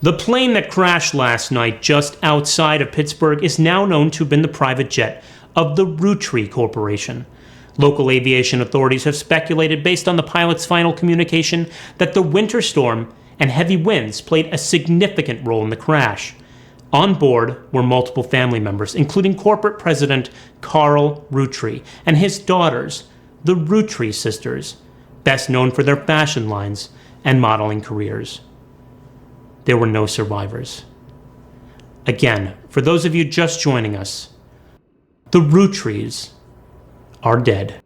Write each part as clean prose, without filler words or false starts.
The plane that crashed last night just outside of Pittsburgh is now known to have been the private jet of the Roottrees Corporation. Local aviation authorities have speculated, based on the pilot's final communication, that the winter storm and heavy winds played a significant role in the crash. On board were multiple family members, including corporate president Carl Roottrees and his daughters, the Roottrees sisters, best known for their fashion lines and modeling careers. There were no survivors. Again, for those of you just joining us, the Roottrees are dead.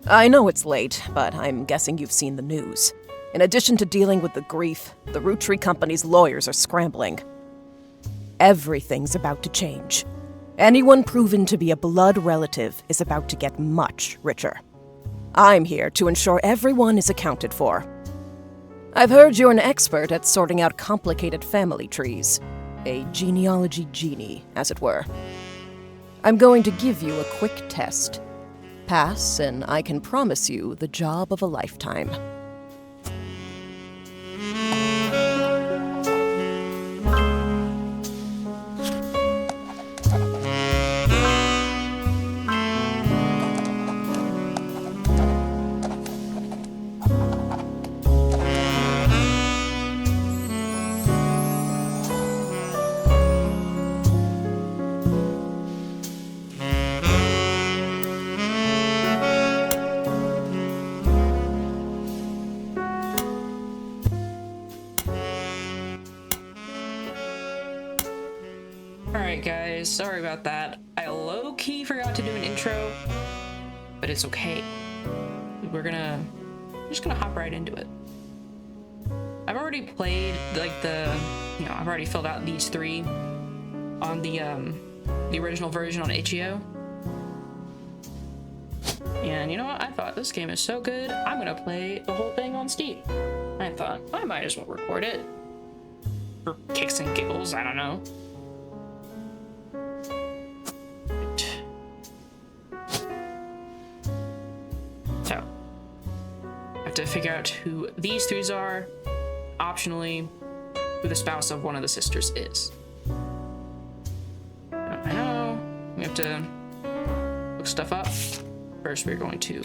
I know it's late, but I'm guessing you've seen the news. In addition to dealing with the grief, the Roottrees Company's lawyers are scrambling. Everything's about to change. Anyone proven to be a blood relative is about to get much richer. I'm here to ensure everyone is accounted for. I've heard you're an expert at sorting out complicated family trees. A genealogy genie, as it were. I'm going to give you a quick test. Pass, and I can promise you the job of a lifetime. Alright guys, sorry about that. I low-key forgot to do an intro, but it's okay. We're just gonna hop right into it. I've already played, like, I've already filled out these 3 on the original version on itch.io. And you know what? I thought this game is so good, I'm gonna play the whole thing on Steam. I thought, I might as well record it. For kicks and giggles, I don't know. So, I have to figure out who these 3 are. Optionally, who the spouse of one of the sisters is. I know, we have to look stuff up. First, we're going to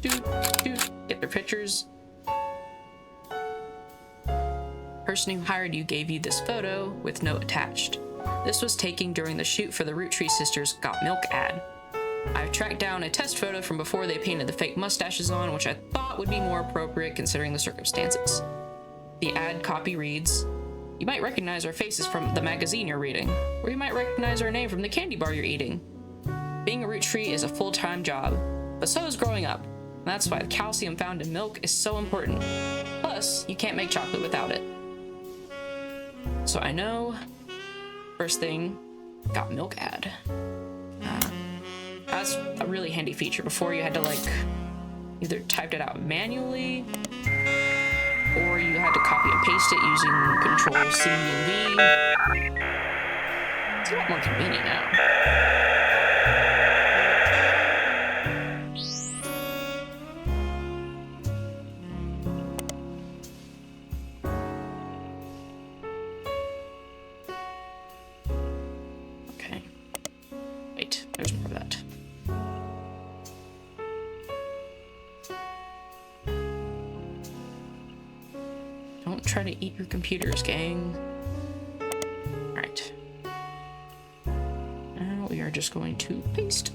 get their pictures. Person who hired you gave you this photo with note attached. This was taken during the shoot for the Roottrees sisters' Got Milk ad. I've tracked down a test photo from before they painted the fake mustaches on, which I thought would be more appropriate considering the circumstances. The ad copy reads, "You might recognize our faces from the magazine you're reading, or you might recognize our name from the candy bar you're eating. Being a Roottrees is a full-time job, but so is growing up. And that's why the calcium found in milk is so important. Plus, you can't make chocolate without it." So I know, first thing, Got Milk ad. That's a really handy feature. Before you had to, like, either typed it out manually, or you had to copy and paste it using Control C and V. It's a lot more convenient now. Okay. Wait, there's more of that. Don't try to eat your computers, gang. Alright. Now we are just going to paste.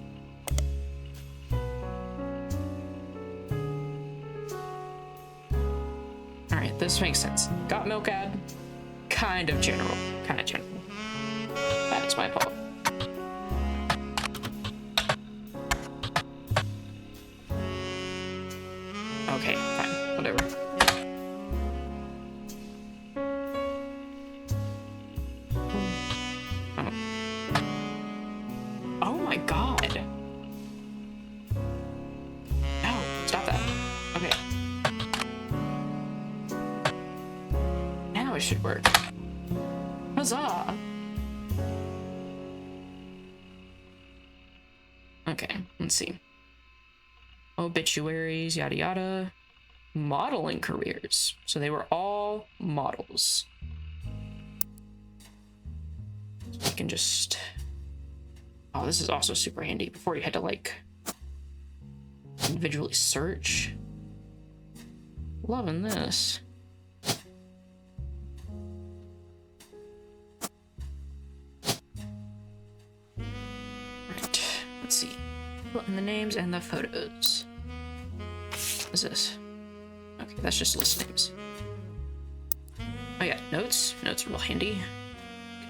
Alright, this makes sense. Got Milk ad. Kind of general. That is my fault. Okay, fine. Whatever. Oh my god. No, stop that. Okay. Now it should work. Huzzah! Okay, let's see. obituaries, yada yada. Modeling careers. So they were all models. So you can just... Oh, this is also super handy. Before you had to, like, individually search. Loving this. Right. Let's see. Put in the names and the photos. What is this? Okay, that's just list names. Oh yeah, notes. Notes are real handy.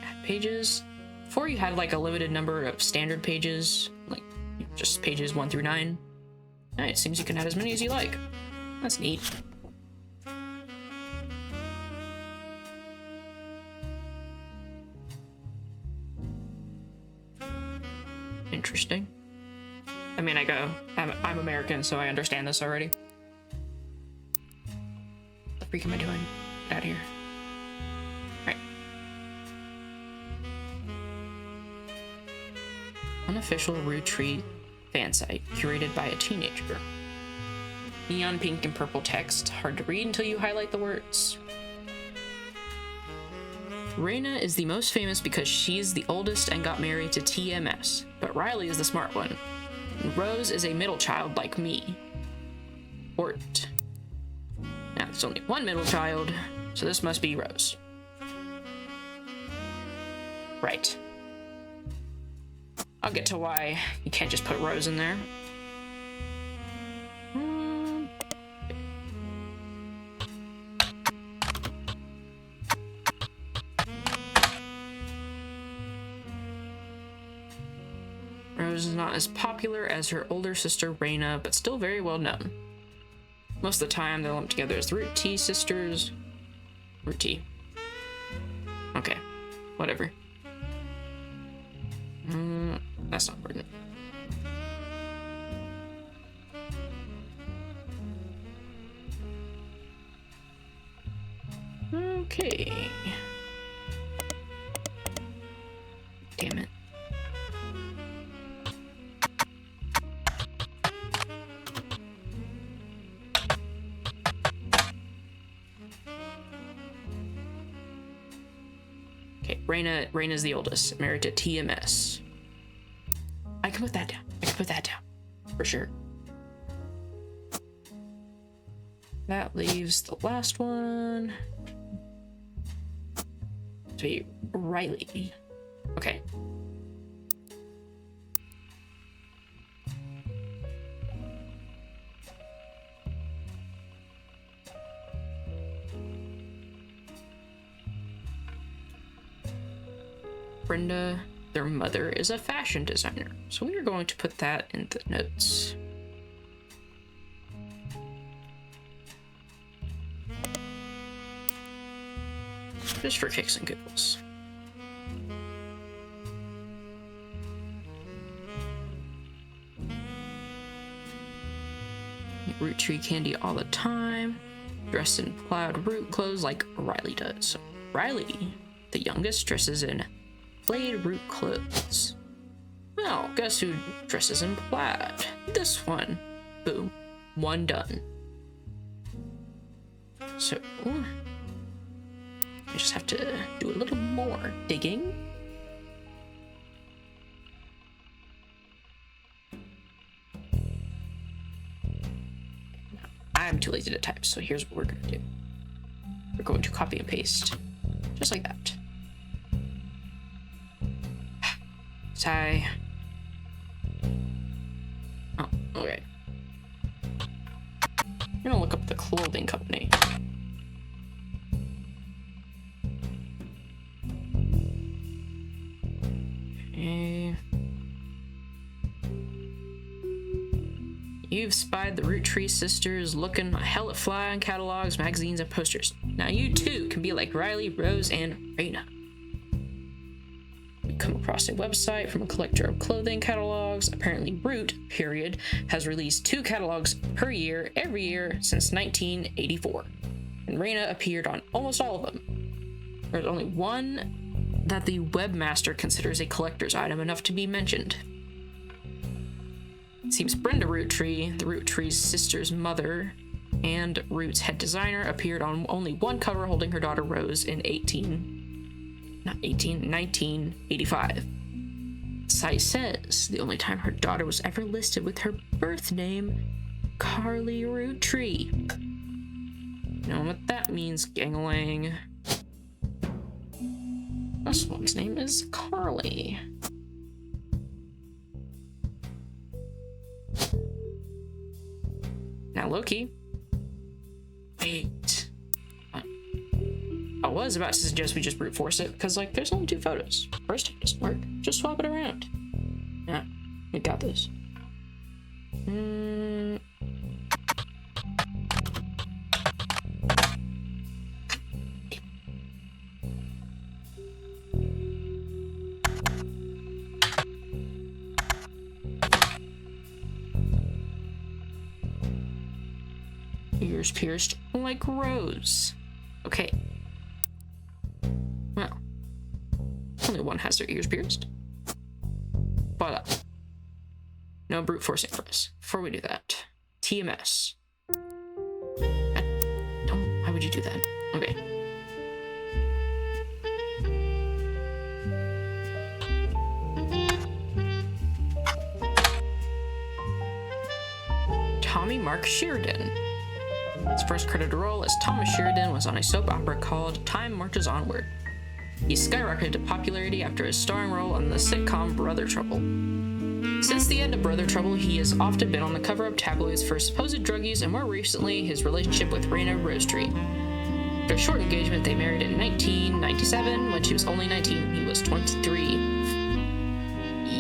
Add pages. Before you had like a limited number of standard pages, like just pages 1 through 9. Now it seems you can add as many as you like. That's neat. Interesting. I mean, I'm American, so I understand this already. What the freak am I doing? Get out of here. Right. Unofficial Roottrees fan site, curated by a teenager. Neon pink and purple text, hard to read until you highlight the words. Raina is the most famous because she's the oldest and got married to TMS, but Riley is the smart one. And Rose is a middle child like me. Ort. Now, there's only one middle child, so this must be Rose. Right. I'll get to why you can't just put Rose in there. Rose is not as popular as her older sister Raina, but still very well known. Most of the time, they're lumped together as the Roottrees sisters. Roottrees. Okay, whatever. That's not important. Okay. Damn it. Okay, Raina's the oldest, married to TMS. I can put that down. For sure. That leaves the last one to be Riley. Okay. Brenda, their mother, is a fashion designer, so we are going to put that in the notes. Just for kicks and giggles. Roottree candy all the time. Dressed in plaid root clothes like Riley does. Riley, the youngest, dresses in plaid root clothes. Well, guess who dresses in plaid? This one. Boom. One done. So, I just have to do a little more digging. I'm too lazy to type, so here's what we're going to do. We're going to copy and paste, just like that. Tie. Oh, okay. I'm gonna look up the clothing company. Okay. You've spied the Roottrees sisters looking hell at fly on catalogs, magazines, and posters. Now you too can be like Riley, Rose, and Raina. You come across a website from a collector of clothing catalogs. Apparently Root, period, has released 2 catalogs per year every year since 1984. And Raina appeared on almost all of them. There's only one that the webmaster considers a collector's item enough to be mentioned. It seems Brenda Roottree, the Roottree's sister's mother, and Root's head designer, appeared on only one cover holding her daughter Rose in 1985. The site says the only time her daughter was ever listed with her birth name, Carly Roottree. You know what that means, gang-a-lang. This one's name is Carly. Now, Loki. Wait. I was about to suggest we just brute force it, because, like, there's only 2 photos. First time doesn't work. Just swap it around. Yeah, we got this. Ears pierced like Rose. Okay. Well, only one has their ears pierced. But no brute forcing for us. Before we do that, TMS. Don't. Why would you do that? Okay. Tommy Mark Sheridan. His first credited role as Thomas Sheridan was on a soap opera called Time Marches Onward. He skyrocketed to popularity after his starring role on the sitcom Brother Trouble. Since the end of Brother Trouble, he has often been on the cover of tabloids for supposed drug use and more recently his relationship with Raina Roottrees. After a short engagement, they married in 1997. When she was only 19, he was 23.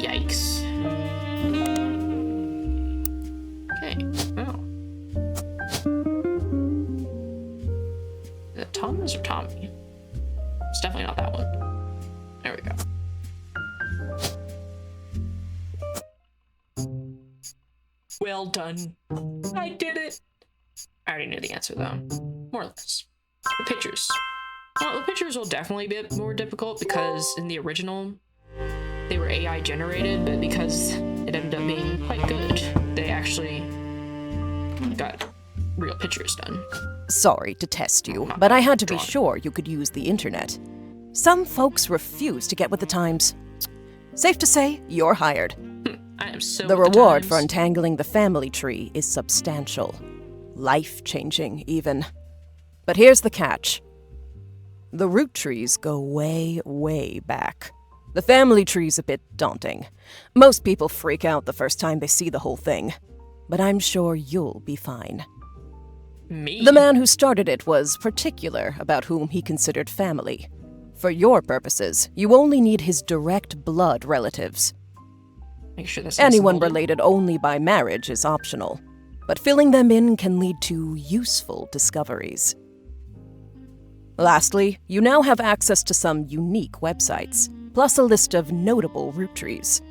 Yikes. Okay, oh. Is it Thomas or Tommy? It's definitely not that one. There we go. Well done. I did it. I already knew the answer though. More or less. The pictures. Well, the pictures will definitely be more difficult because in the original, they were AI generated, but because it ended up being quite good, they actually got real pictures done. Sorry to test you, but I had to be sure you could use the internet. Some folks refuse to get with the times. Safe to say, you're hired. I am so The with reward times. for untangling the family tree is substantial. Life-changing, even. But here's the catch. The Roottrees go way, way back. The family tree's a bit daunting. Most people freak out the first time they see the whole thing. But I'm sure you'll be fine. Me? The man who started it was particular about whom he considered family. For your purposes, you only need his direct blood relatives. Make sure that's Anyone related only by marriage is optional, but filling them in can lead to useful discoveries. Lastly, you now have access to some unique websites, plus a list of notable Roottrees.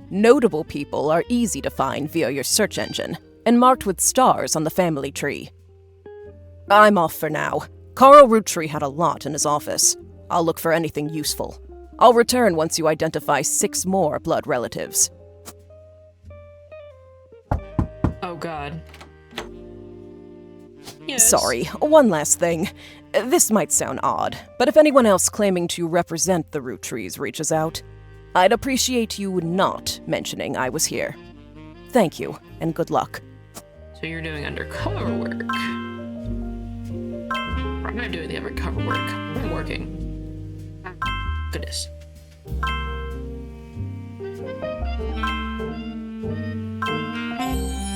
Notable people are easy to find via your search engine, and marked with stars on the family tree. I'm off for now. Carl Roottree had a lot in his office. I'll look for anything useful. I'll return once you identify 6 more blood relatives. Oh god. Yes. Sorry, one last thing. This might sound odd, but if anyone else claiming to represent the Roottrees reaches out, I'd appreciate you not mentioning I was here. Thank you, and good luck. So you're doing undercover work. Or am I doing the undercover work? I'm working. Goodness.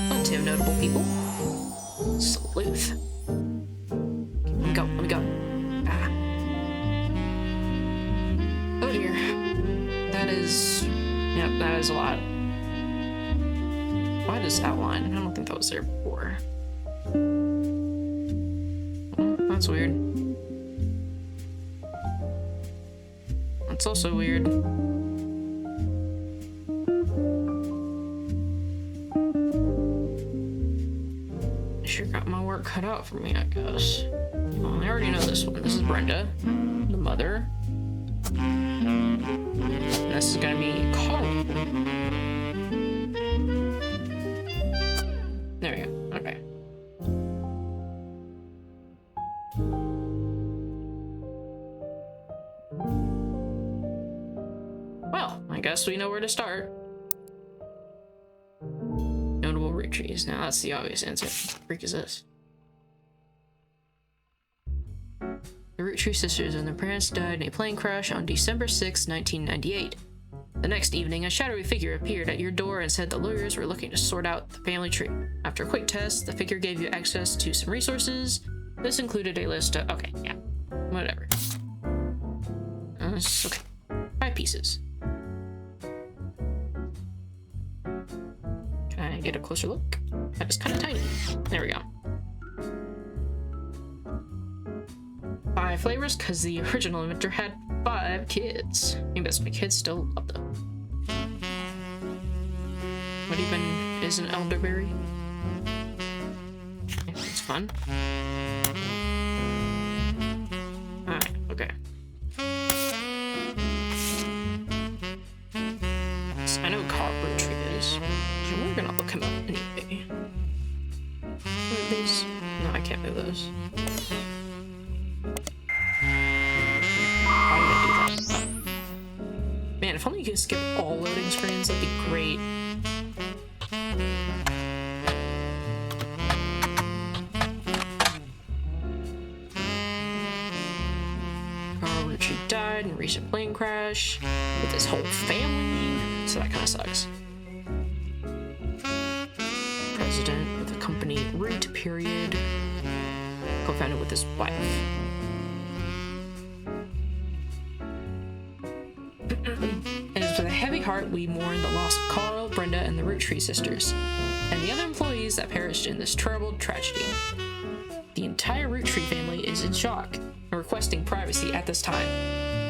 Plenty of notable people. Sleuth. Let me go, let me go. Ah. Oh dear. That is... Yep, that is a lot. Why does outline? I don't think that was there before. Oh, that's weird. That's also weird. I sure got my work cut out for me, I guess. Well, I already know this one. This is Brenda, the mother. And this is gonna be Carl. guess we know where to start. Notable Roottrees. Now that's the obvious answer. What the freak is this? The Roottrees sisters and their parents died in a plane crash on December 6, 1998. The next evening, a shadowy figure appeared at your door and said the lawyers were looking to sort out the family tree. After a quick test, the figure gave you access to some resources. This included a list of... Okay, yeah. Whatever. Okay. 5 pieces. Can I get a closer look? That is kind of tiny. There we go. 5 flavors, because the original inventor had 5 kids. Maybe that's my kids still love them. What even is an elderberry? Yeah, it's fun. Alright, okay. So I know what Roottrees is. So we're gonna look him up anyway. Move these? No, I can't move those. Man, if only you could skip all loading screens, that'd be great. Carl Roottrees died in a recent plane crash with his whole family, so that kind of sucks. President of the company Root, period. Co-founded with his wife. It is with a heavy heart we mourn the loss of Carl, Brenda, and the Roottrees sisters, and the other employees that perished in this terrible tragedy. The entire Roottree family is in shock and requesting privacy at this time.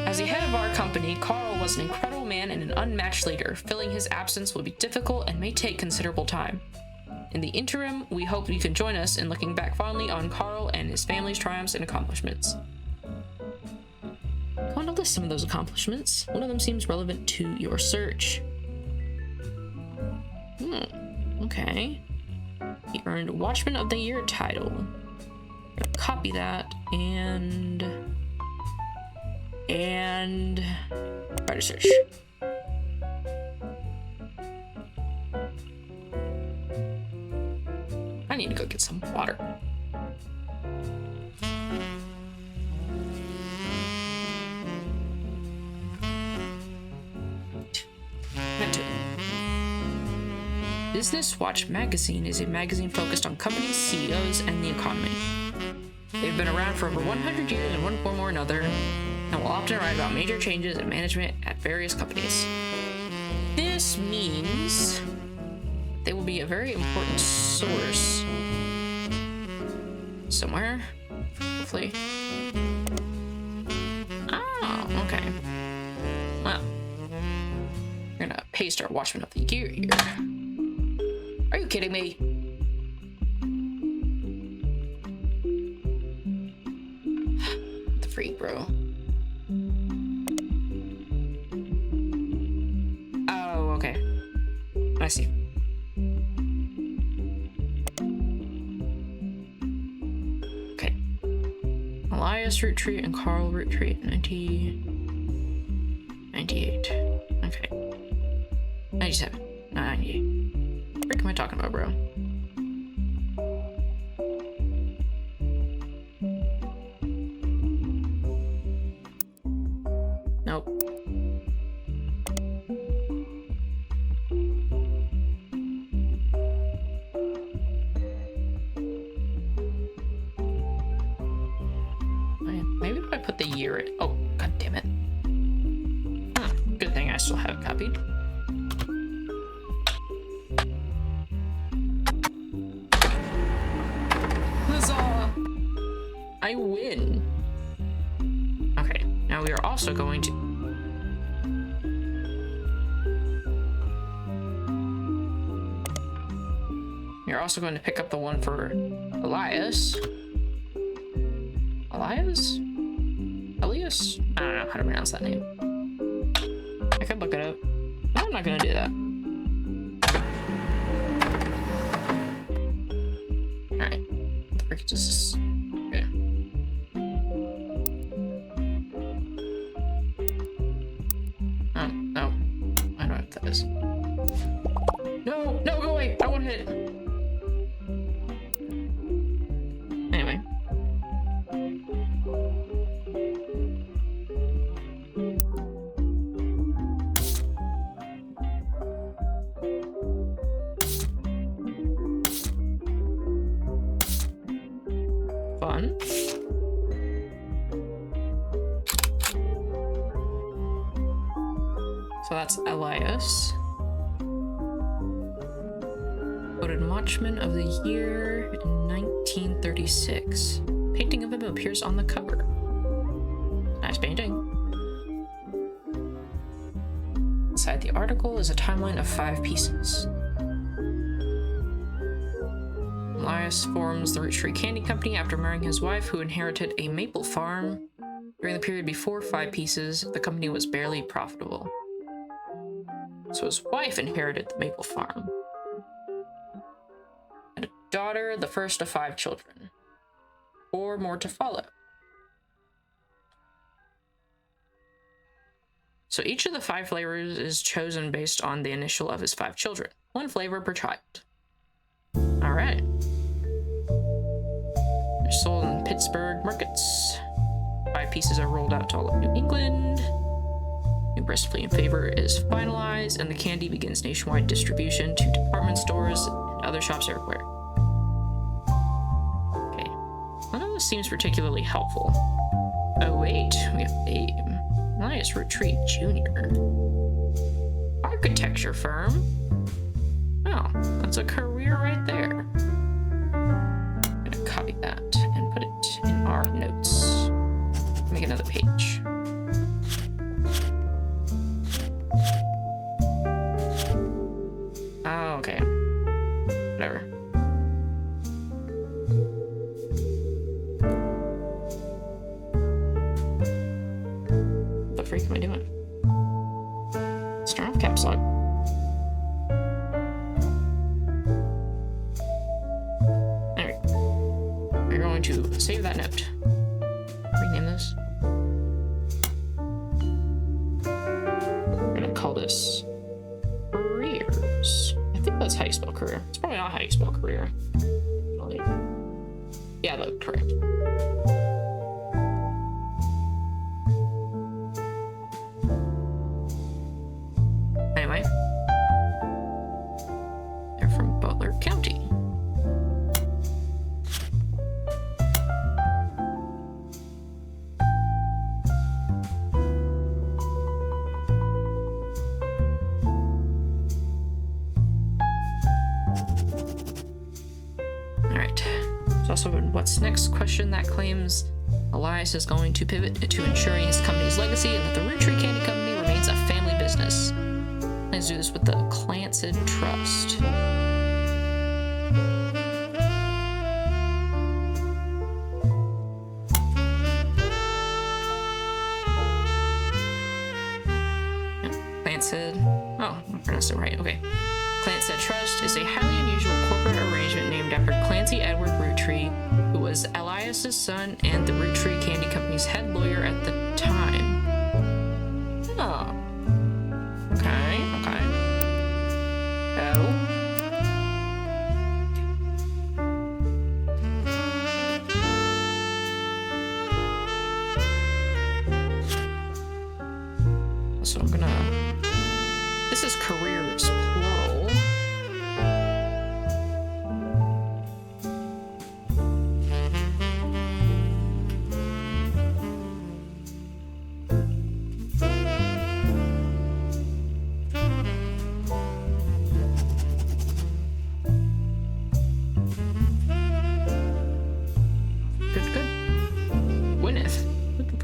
As the head of our company, Carl was an incredible man and an unmatched leader. Filling his absence will be difficult and may take considerable time. In the interim, we hope you can join us in looking back fondly on Carl and his family's triumphs and accomplishments. I want to list some of those accomplishments. One of them seems relevant to your search. Okay. He earned Watchman of the Year title. I'm gonna copy that and write a search. I need to go get some water. Business Watch magazine is a magazine focused on companies, CEOs, and the economy. They've been around for over 100 years in one form or another, and will often write about major changes in management at various companies. This means they will be a very important source somewhere, hopefully. Oh, okay. Well, we're gonna paste our Watchman of the Year here. Are you kidding me? What the freak, bro? Oh, okay. I see. Okay. Elias Roottrees and Carl Roottrees, 1998. Okay. 97. 98. What am I talking about, bro? Nope. Maybe if I put the year in. Oh, god damn it. Good thing I still have it copied. I win. Okay, now we are also going to... We're also going to pick up the one for Elias. Elias? Elias? I don't know how to pronounce that name. I could look it up. No, I'm not gonna do that. Alright. Just... Okay. Oh, no. Fun. So that's Elias. Voted Watchman of the Year in 1936. Painting of him appears on the cover. Nice painting. Inside the article is a timeline of 5 pieces. Elias forms the Roottrees Candy Company after marrying his wife, who inherited a maple farm. During the period before 5 pieces, the company was barely profitable. So his wife inherited the maple farm. And a daughter, the first of 5 children. 4 more to follow. So each of the 5 flavors is chosen based on the initial of his 5 children. 1 flavor per child. Alright. They're sold in Pittsburgh markets. 5 pieces are rolled out to all of New England. New breastplate in favor is finalized, and the candy begins nationwide distribution to department stores and other shops everywhere. Okay. None of this seems particularly helpful. Oh wait, we have a Elias Roottrees Jr. Architecture firm? Oh, that's a career right there. I'm gonna copy that and put it in our notes. Make another page. Oh, okay. Whatever. What the freak am I doing? Let's turn off caps lock. There we go. We're going to save that note. Rename this. We're gonna call this careers. I think that's how you spell career. It's probably not how you spell career. Yeah, that looked correct. Anyway, they're from Butler County. Also, what's next question that claims Elias is going to pivot to ensuring his company's legacy and that the Roottrees Candy Company remains a family business. Let's do this with the Clancy Trust. Clancy. Oh, I pronounced it right. Okay. Clancy Trust is a highly unusual corporate arrangement named after Clancy Edward Roottrees, who was Elias's son and the Roottrees Candy Company's head lawyer at the time. Oh. Okay, okay. Oh. So I'm gonna... This is careers, plural.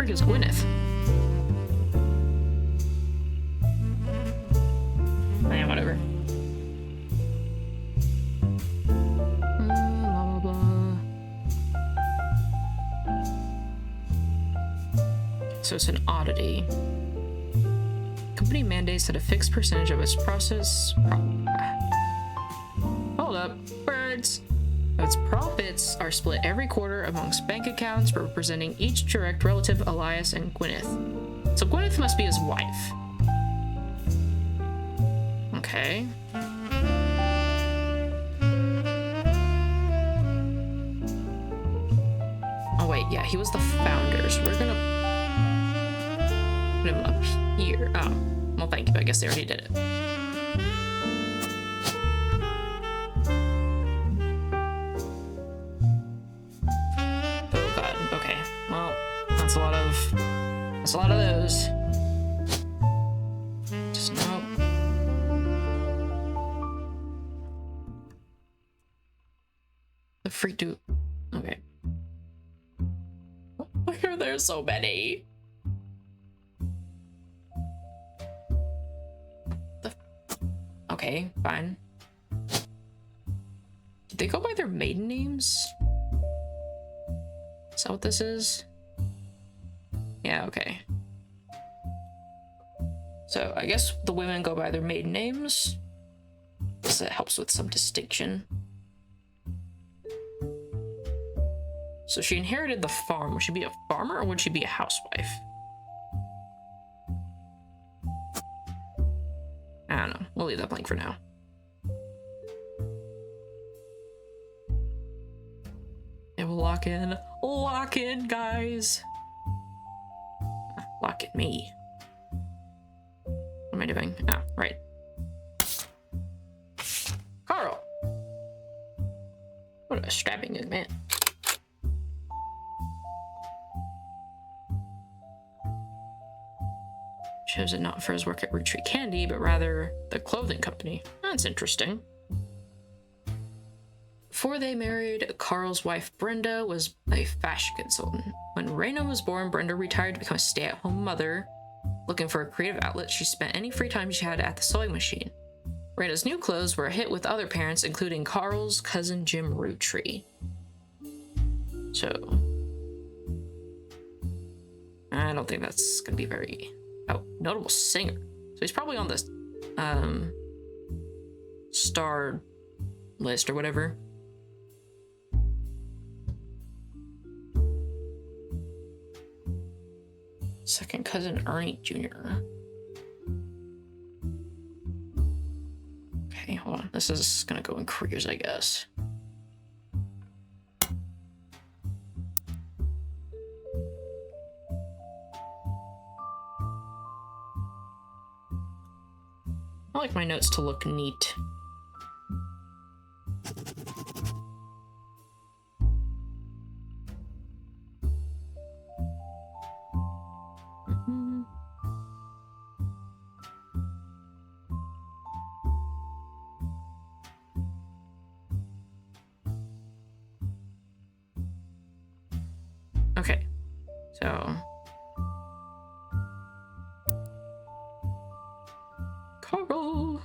Is Gwyneth. Yeah, whatever. Blah, blah, blah. So it's an oddity. Company mandates that a fixed percentage of its process... Hold up. Words. Its profits are split every quarter amongst bank accounts representing each direct relative, Elias and Gwyneth. So Gwyneth must be his wife. Okay. Oh wait, yeah, he was the founder, so we're gonna put him up here. Oh, well thank you, I guess they already did it. That's a lot of those. Just no. The freak do. Okay. Why are there so many? Okay, fine. Did they go by their maiden names? Is that what this is? Yeah, okay. So I guess the women go by their maiden names. I guess that helps with some distinction. So she inherited the farm. Would she be a farmer or would she be a housewife? I don't know. We'll leave that blank for now. And we'll lock in. Lock in, guys. Lock in me. What am I doing? Ah, right. Carl! What a strapping young man. Chosen not for his work at Roottrees Candy, but rather the clothing company. That's interesting. Before they married, Carl's wife Brenda was a fashion consultant. When Raina was born, Brenda retired to become a stay-at-home mother. Looking for a creative outlet, she spent any free time she had at the sewing machine. Raina's new clothes were a hit with other parents, including Carl's cousin Jim Roottrees. So, I don't think that's gonna be very... Oh, notable singer. So he's probably on this star list or whatever. Second cousin Ernie Jr. Okay, hold on. This is gonna go in careers, I guess. I like my notes to look neat. Okay, so Carl.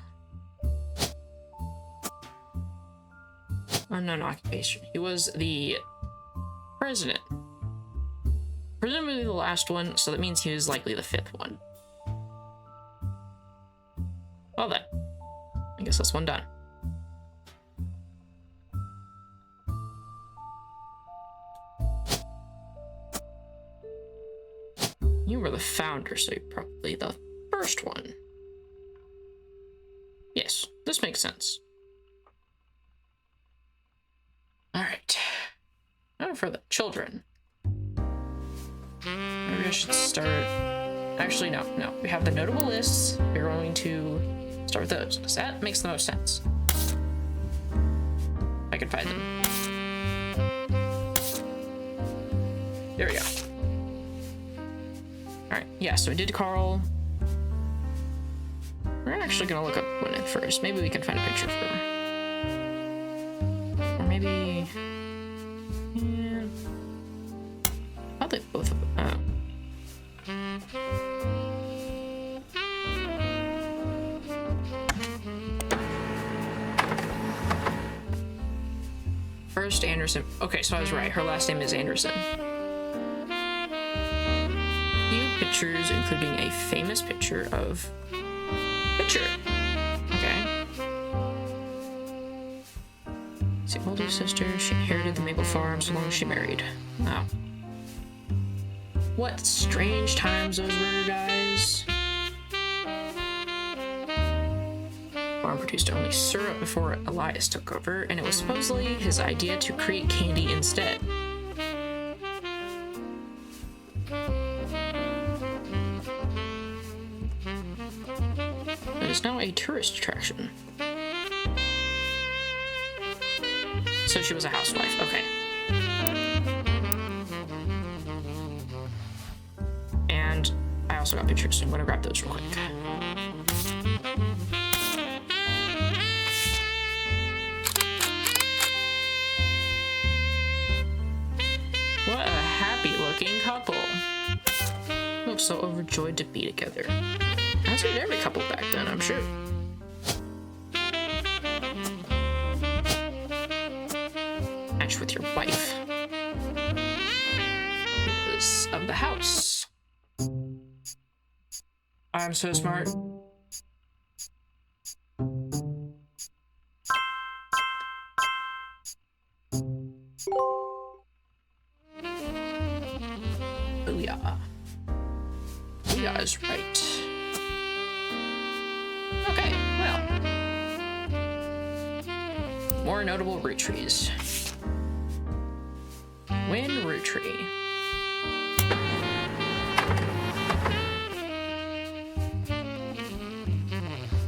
Unknown occupation. He was the president. Presumably the last one, so that means he was likely the fifth one. Well then, I guess that's one done. You were the founder, so you're probably the first one. Yes, this makes sense. Alright. Now for the children. Maybe I should start... Actually, no. We have the notable lists. We're going to start with those, because that makes the most sense. I can find them. There we go. Alright, yeah, so I did Carl. We're actually gonna look up Gwyneth first. Maybe we can find a picture of her. Or maybe... Yeah. Probably both of them. First Anderson. Okay, so I was right. Her last name is Anderson. Few pictures, including a famous picture of Pitcher. Okay. It's the older sister. She inherited the Maple Farm so long as she married. Wow. What strange times those were, guys. Farm produced only syrup before Elias took over, and it was supposedly his idea to create candy instead. It is now a tourist attraction. So she was a housewife, okay. also got pictures, so I'm gonna grab those real quick. What a happy-looking couple. Look so overjoyed to be together. As did every couple back then, I'm sure. Match with your wife. This of the house. I'm so smart. Booyah. Booyah is right. Okay, well. More notable Roottrees. Win Rootree.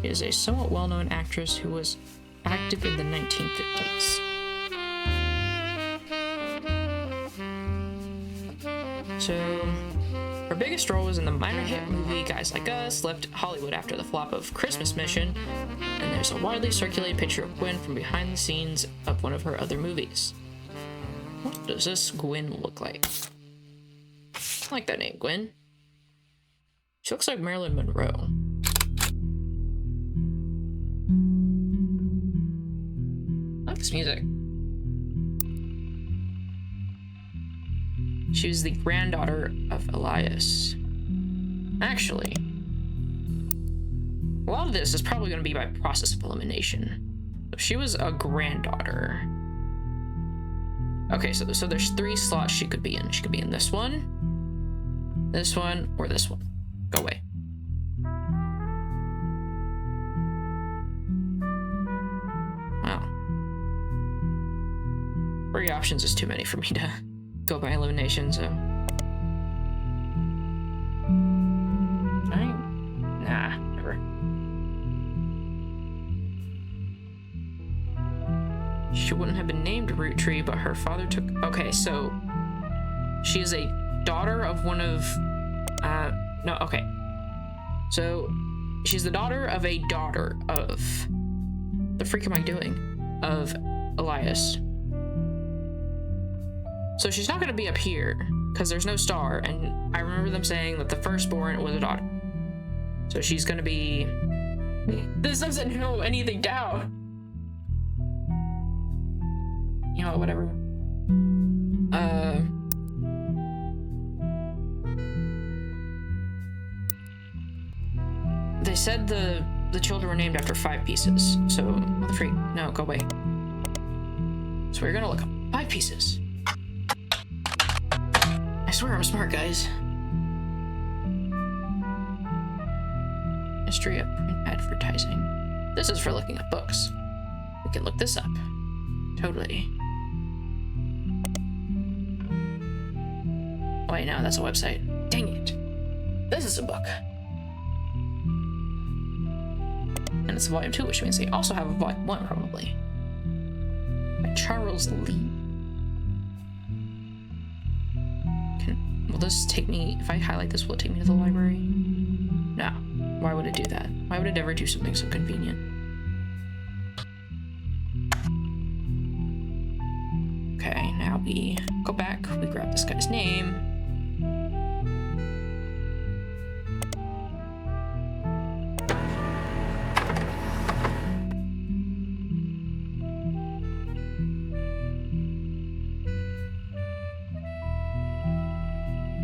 She is a somewhat well-known actress who was active in the 1950s. So, her biggest role was in the minor hit movie Guys Like Us, left Hollywood after the flop of Christmas Mission, and there's a widely circulated picture of Gwen from behind the scenes of one of her other movies. What does this Gwen look like? I like that name, Gwen. She looks like Marilyn Monroe. I like this music. She was the granddaughter of Elias. Actually, a lot of this is probably going to be by process of elimination. So she was a granddaughter. Okay, so there's 3 slots she could be in. She could be in this one, or this one. Go away. Wow. 3 options is too many for me to go by elimination, so. Nah, never. She wouldn't have been named Rootree, but her father took. Okay, so she is a daughter of one of. No, okay. So she's the daughter of a daughter of. The freak am I doing? Of Elias. So she's not going to be up here, because there's no star, and I remember them saying that the firstborn was a daughter. So she's going to be... This doesn't know anything down. You know what, whatever. They said the children were named after 5 pieces, so... What the freak? No, go away. So we're going to look up 5 pieces. I swear I'm smart, guys. History of print advertising. This is for looking up books. We can look this up. Totally. Oh, wait, no, that's a website. Dang it. This is a book. And it's a volume 2, which means they also have a volume 1, probably. By Charles Lee. Will this take me, if I highlight this, will it take me to the library? No. Why would it do that? Why would it ever do something so convenient? Okay, now we go back, we grab this guy's name.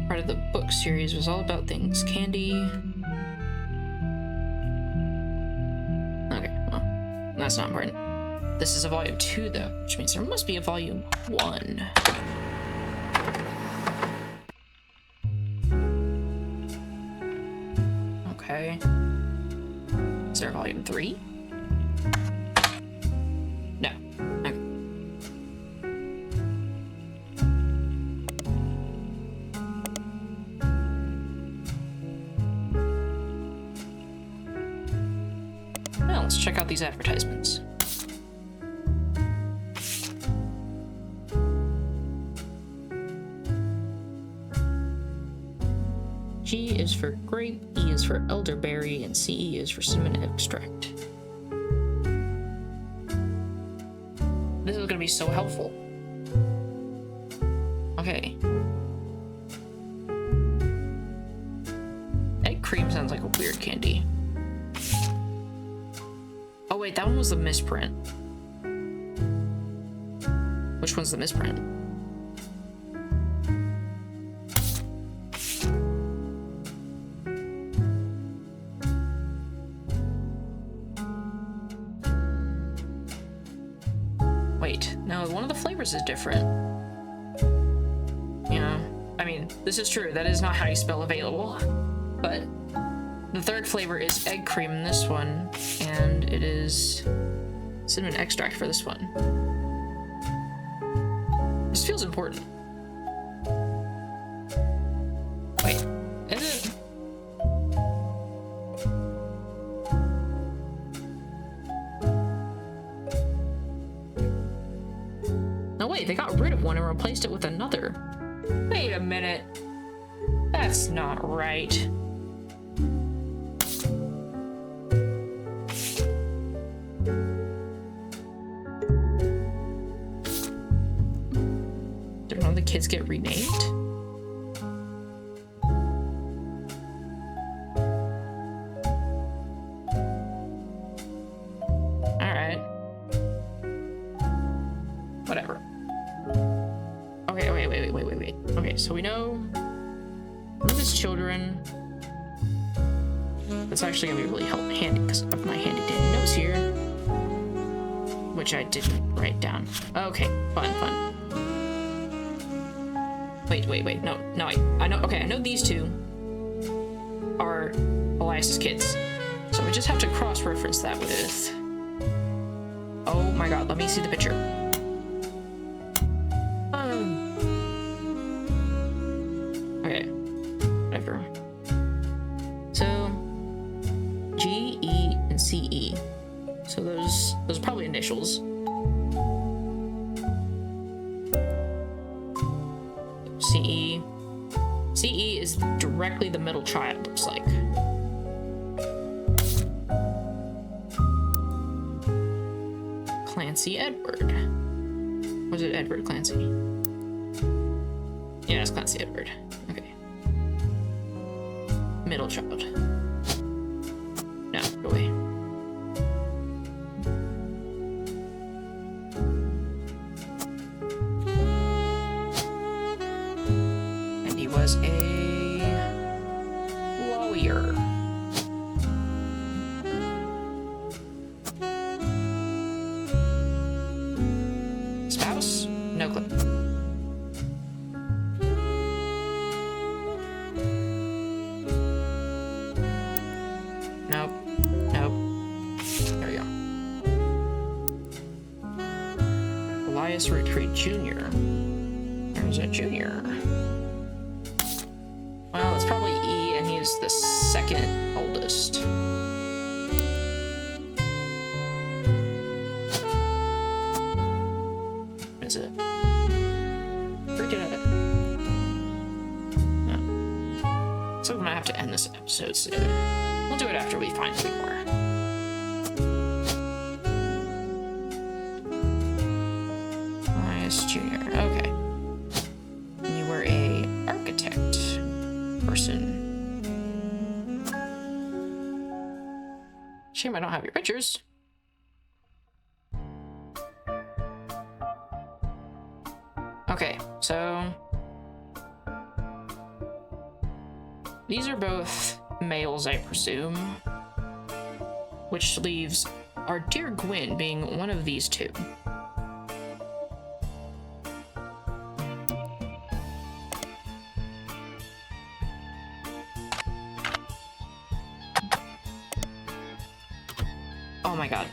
Part of the book series was all about things. Candy. Okay, well, that's not important. This is a volume 2, though, which means there must be a volume 1. Okay. Is there a volume 3? No. Okay. Well, let's check out these advertisements. G is for grape, E is for elderberry, and CE is for cinnamon extract. This is gonna be so helpful. Okay. Egg cream sounds like a weird candy. Oh wait, that one was the misprint. Which one's the misprint? Wait, no, one of the flavors is different. Yeah, I mean, this is true. That is not how you spell available. But the third flavor is egg cream in this one, and it is cinnamon extract for this one. This feels important. Wait, is it? No, wait, they got rid of one and replaced it with another. Wait a minute. That's not right. Did one of the kids get renamed? Alright. Whatever. Okay, wait. Okay, so we know one of his children. That's actually gonna be really handy because of my handy dandy notes here, which I didn't write down. Okay, fun. Wait. No, I know. Okay, I know these two are Elias's kids, so we just have to cross-reference that with. Oh my God! Let me see the picture. Okay, whatever. So, G, E, and C, E. So those are probably initials. CE. CE is directly the middle child, looks like. Clancy Edward. Was it Edward Clancy? Yeah, it's Clancy Edward. Okay. Middle child. No, go away. And he was a lawyer. Spouse? No clue. Nope. There we go. Elias Roottrees Jr. There's a junior. Well, it's probably E, and he's the second oldest. Is it? Where did I? No. So I'm gonna have to end this episode soon. We'll do it after we find 3 more. Elias Jr. Okay. And you were a architect person. Shame I don't have your pictures. Okay, so these are both males, I presume, which leaves our dear Gwyn being one of these two. Oh my God.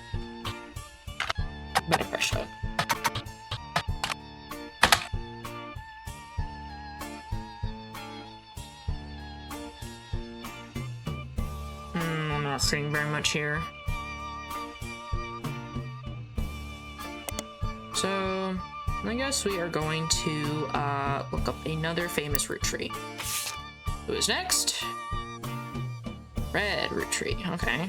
Better brush up. I'm not seeing very much here. So, I guess we are going to look up another famous root tree. Who is next? Red Rootree. Okay.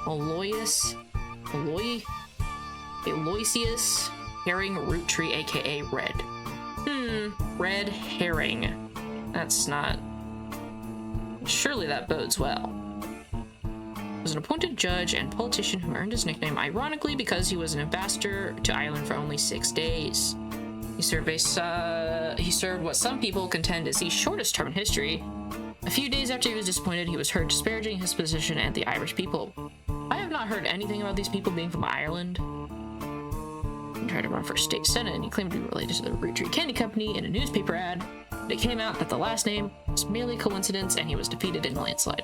Aloysius Herring Rootree, aka Red. Red Herring. That's not... Surely that bodes well. He was an appointed judge and politician who earned his nickname ironically because he was an ambassador to Ireland for only 6 days. He served what some people contend is the shortest term in history. A few days after he was disappointed, he was heard disparaging his position and the Irish people. I have not heard anything about these people being from Ireland. He tried to run for state senate, and he claimed to be related to the Rootree Candy Company in a newspaper ad. But it came out that the last name was merely coincidence, and he was defeated in a landslide.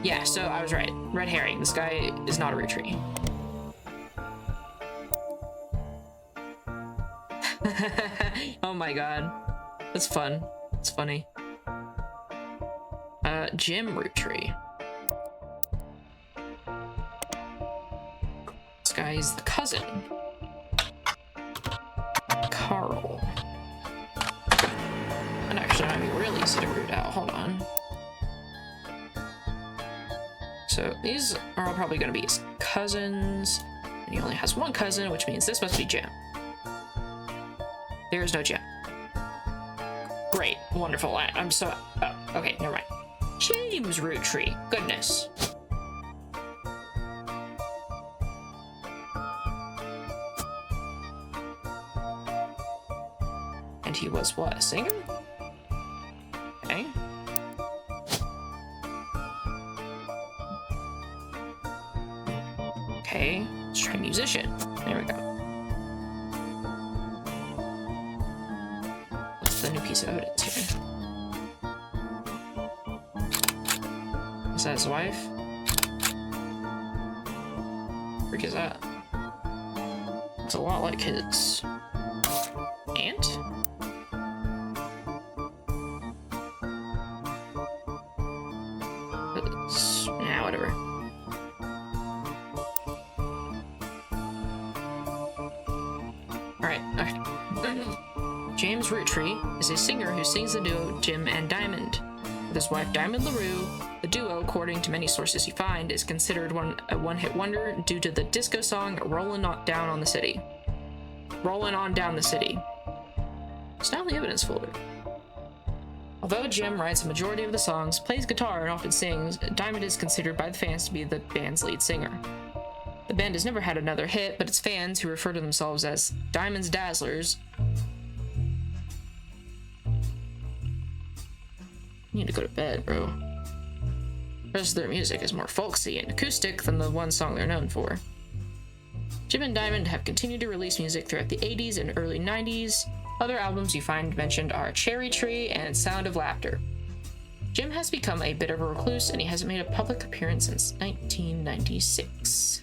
Yeah, so I was right. Red herring. This guy is not a Rootree. Oh my god. That's fun. It's funny. Jim Rootree. This guy is the cousin. Carl. And actually, that might be real easy to root out. Hold on. So these are all probably going to be his cousins. And he only has one cousin, which means this must be Jim. There is no Jim. Great. Wonderful. I'm so... Oh, okay, never mind. James Rootree. Goodness. And he was what? A singer? Okay. Okay. Let's try musician. There we go. What's the new piece of evidence here? Is that his wife? Freak is that? It's a lot like his aunt? Nah, whatever. Alright, okay. James Rootree is a singer who sings the duo Jim and Diamond. With his wife Diamond LaRue, the duo, according to many sources you find, is considered a one-hit wonder due to the disco song Rollin' On Down on the City. Rollin' On Down the City. It's now in the evidence folder. Although Jim writes a majority of the songs, plays guitar, and often sings, Diamond is considered by the fans to be the band's lead singer. The band has never had another hit, but its fans, who refer to themselves as Diamond's Dazzlers, need to go to bed, bro. The rest of their music is more folksy and acoustic than the one song they're known for. Jim and Diamond have continued to release music throughout the 80s and early 90s. Other albums you find mentioned are Cherry Tree and Sound of Laughter. Jim has become a bit of a recluse, and he hasn't made a public appearance since 1996.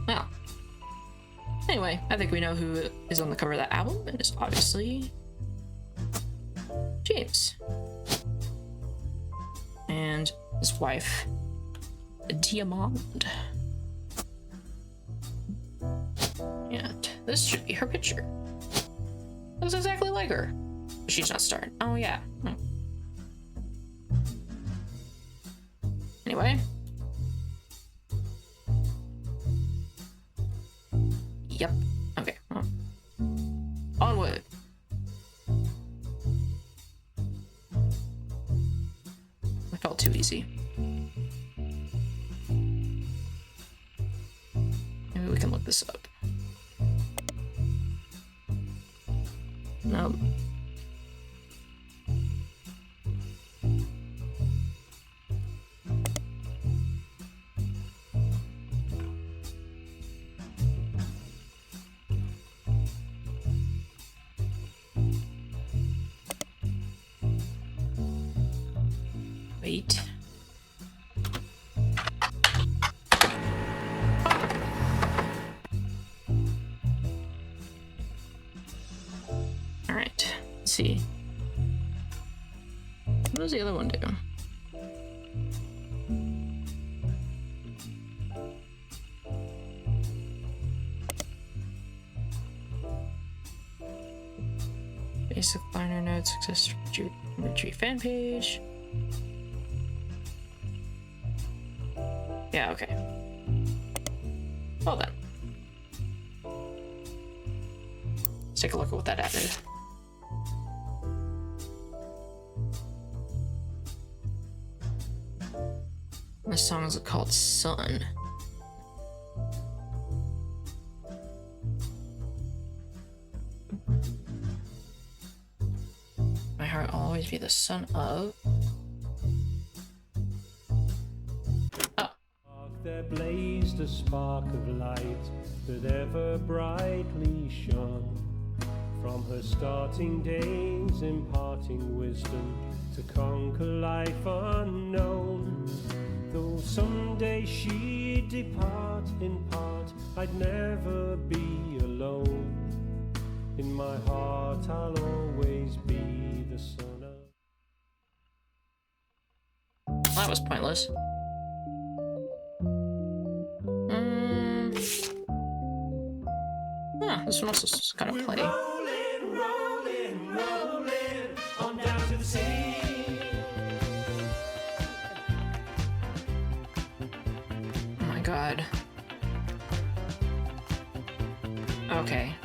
Well, anyway, I think we know who is on the cover of that album, and it's obviously James. And his wife, Diamond. And this should be her picture. Looks exactly like her. But she's not starred. Oh, yeah. Anyway. Yep. Okay. Well. Onward. That felt too easy. Maybe we can look this up. No. Wait. Alright, let's see. What does the other one do? basic liner notes exists for Roottrees fan page. Yeah, okay. Well then. Let's take a look at what that added. This song is called Sun. My heart will always be the son of. Oh. There blazed a spark of light that ever brightly shone. From her starting days, imparting wisdom to conquer life unknown. Though someday she'd depart in part, I'd never be alone. In my heart I'll always be the son of... That was pointless. This one also got to play. Rolling on down to the sea. Oh my god. Okay.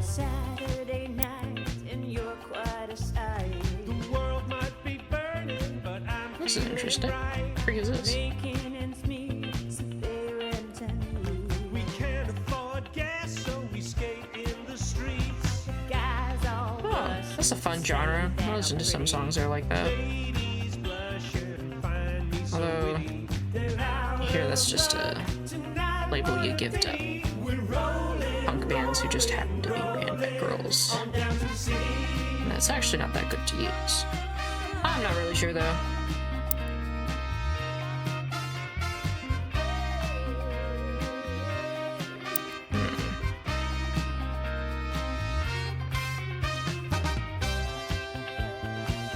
Saturday night and you're quite a sight. The world might be burning, but I'm This is interesting. right. What is this? Making ends meet, so they rent and We can't afford gas, so we skate in the streets. guys all Oh, rush. that's a fun genre. I listen to some songs that are like that. Ladies blush and find me so Although, witty. here that's just a label you give to punk bands who just happen to be banned by girls. And that's actually not that good to use. I'm not really sure though.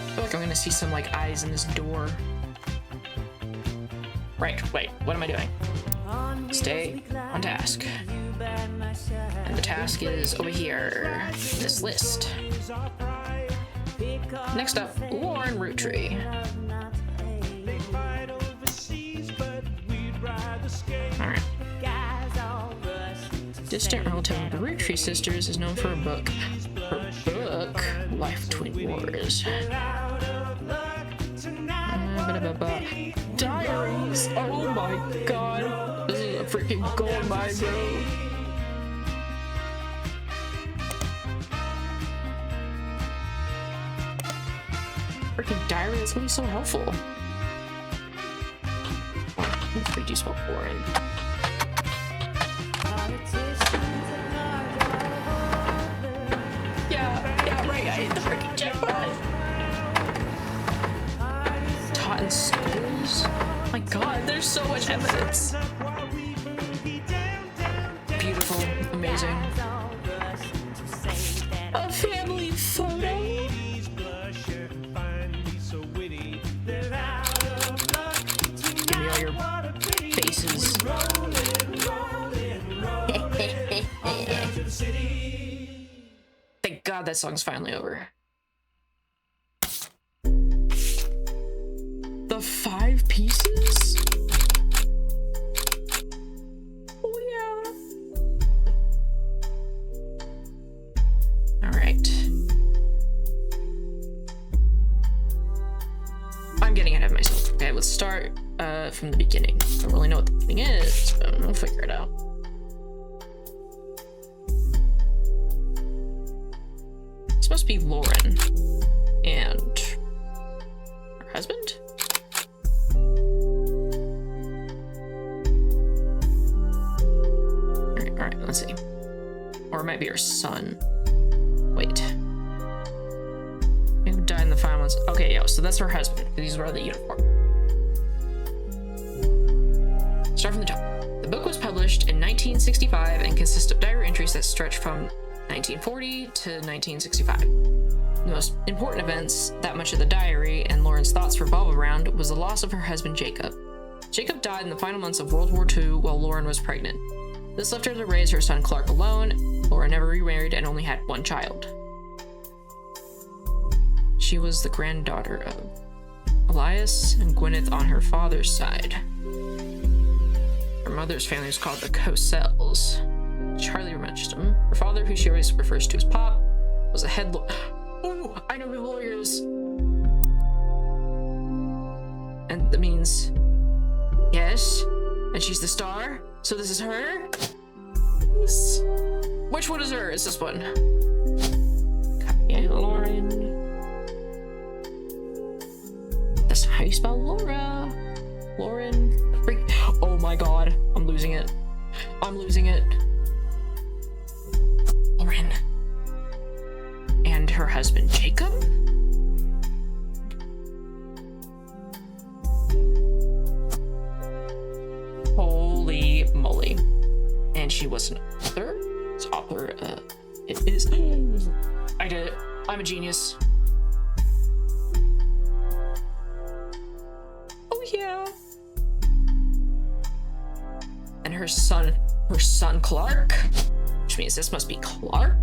I feel like I'm gonna see some like eyes in this door. Right, wait, what am I doing? Stay on task. And the task is over here, this list. Next up, Lauren Roottrees. They fight overseas, but we'd rather skate. Alright. Guys all rush. Distant relative of the Roottrees sisters is known for her book, Life Between Wars. Diaries! Oh my god! This is a freaking gold mine, bro! Freaking diary, that's gonna be so helpful. Oh, let's reduce what boring. Yeah, right, I hit the freaking jackpot! Taught in schools? Oh my god, there's so much evidence! Beautiful, amazing. A family photo? Give me all your faces. Thank God that song's finally over. The 5 pieces? Oh yeah. Alright. I'm getting ahead of myself. Okay, let's start from the beginning. I don't really know what the beginning is, but we'll figure it out. This must be Lauren and her husband? Alright, let's see. Or it might be her son. Wait. Who died in the final months? Okay, yeah, so that's her husband. These were the uniform. Start from the top. The book was published in 1965 and consists of diary entries that stretch from 1940 to 1965. The most important events that much of the diary and Lauren's thoughts revolve around was the loss of her husband Jacob. Jacob died in the final months of World War II while Lauren was pregnant. This left her to raise her son Clark alone. Lauren never remarried and only had one child. she was the granddaughter of Elias and Gwyneth on her father's side. Her mother's family was called the Cossells. Charlie mentioned him. Her father, who she always refers to as Pop, was a head Ooh, I know who the lawyer is. And that means... Yes? And she's the star? So this is her? Yes. Which one is her? Is this one? Yeah, Lauren. That's how you spell Laura. Lauren. Oh my god. I'm losing it. I'm losing it. Lauren. And her husband, Jacob? Holy moly. And she was an author? It's author, it is. I did it. I'm a genius. Oh yeah. And her son Clark? Which means this must be Clark?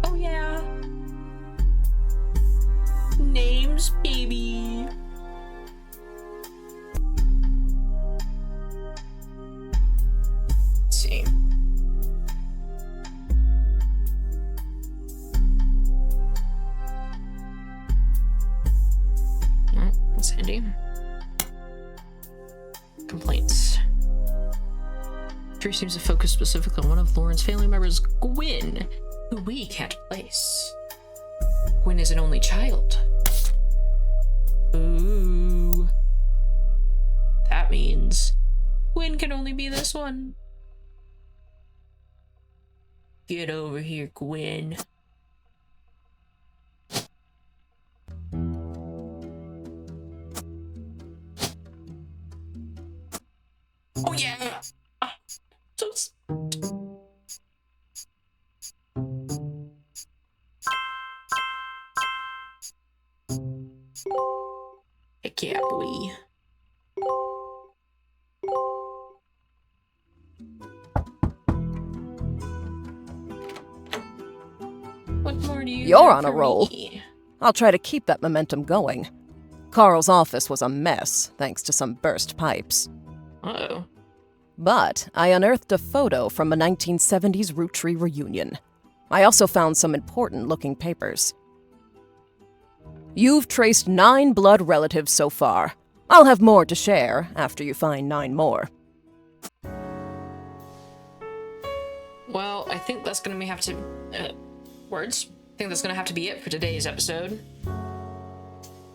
Oh yeah. Names, baby. Let's see. Oh, that's handy. Complaints. Tree seems to focus specifically on one of Lauren's family members, Gwyn, who we can't place. Gwyn is an only child. Ooh. That means Gwyn can only be this one. Get over here, Gwyn. Oh yeah! Heck yeah, boy. What more do you You're have on a for roll. me? I'll try to keep that momentum going. Carl's office was a mess, thanks to some burst pipes. Uh-oh. But I unearthed a photo from a 1970s Roottrees reunion. I also found some important-looking papers. You've traced 9 blood relatives so far. I'll have more to share after you find 9 more. Well, I think that's gonna have to... words? I think that's gonna have to be it for today's episode.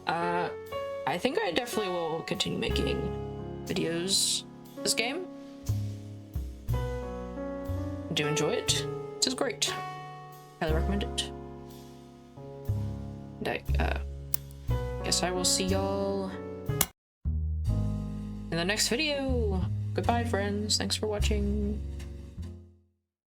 I think I definitely will continue making videos this game. Do enjoy it. It is great. Highly recommend it. And I guess I will see y'all in the next video. Goodbye, friends. Thanks for watching.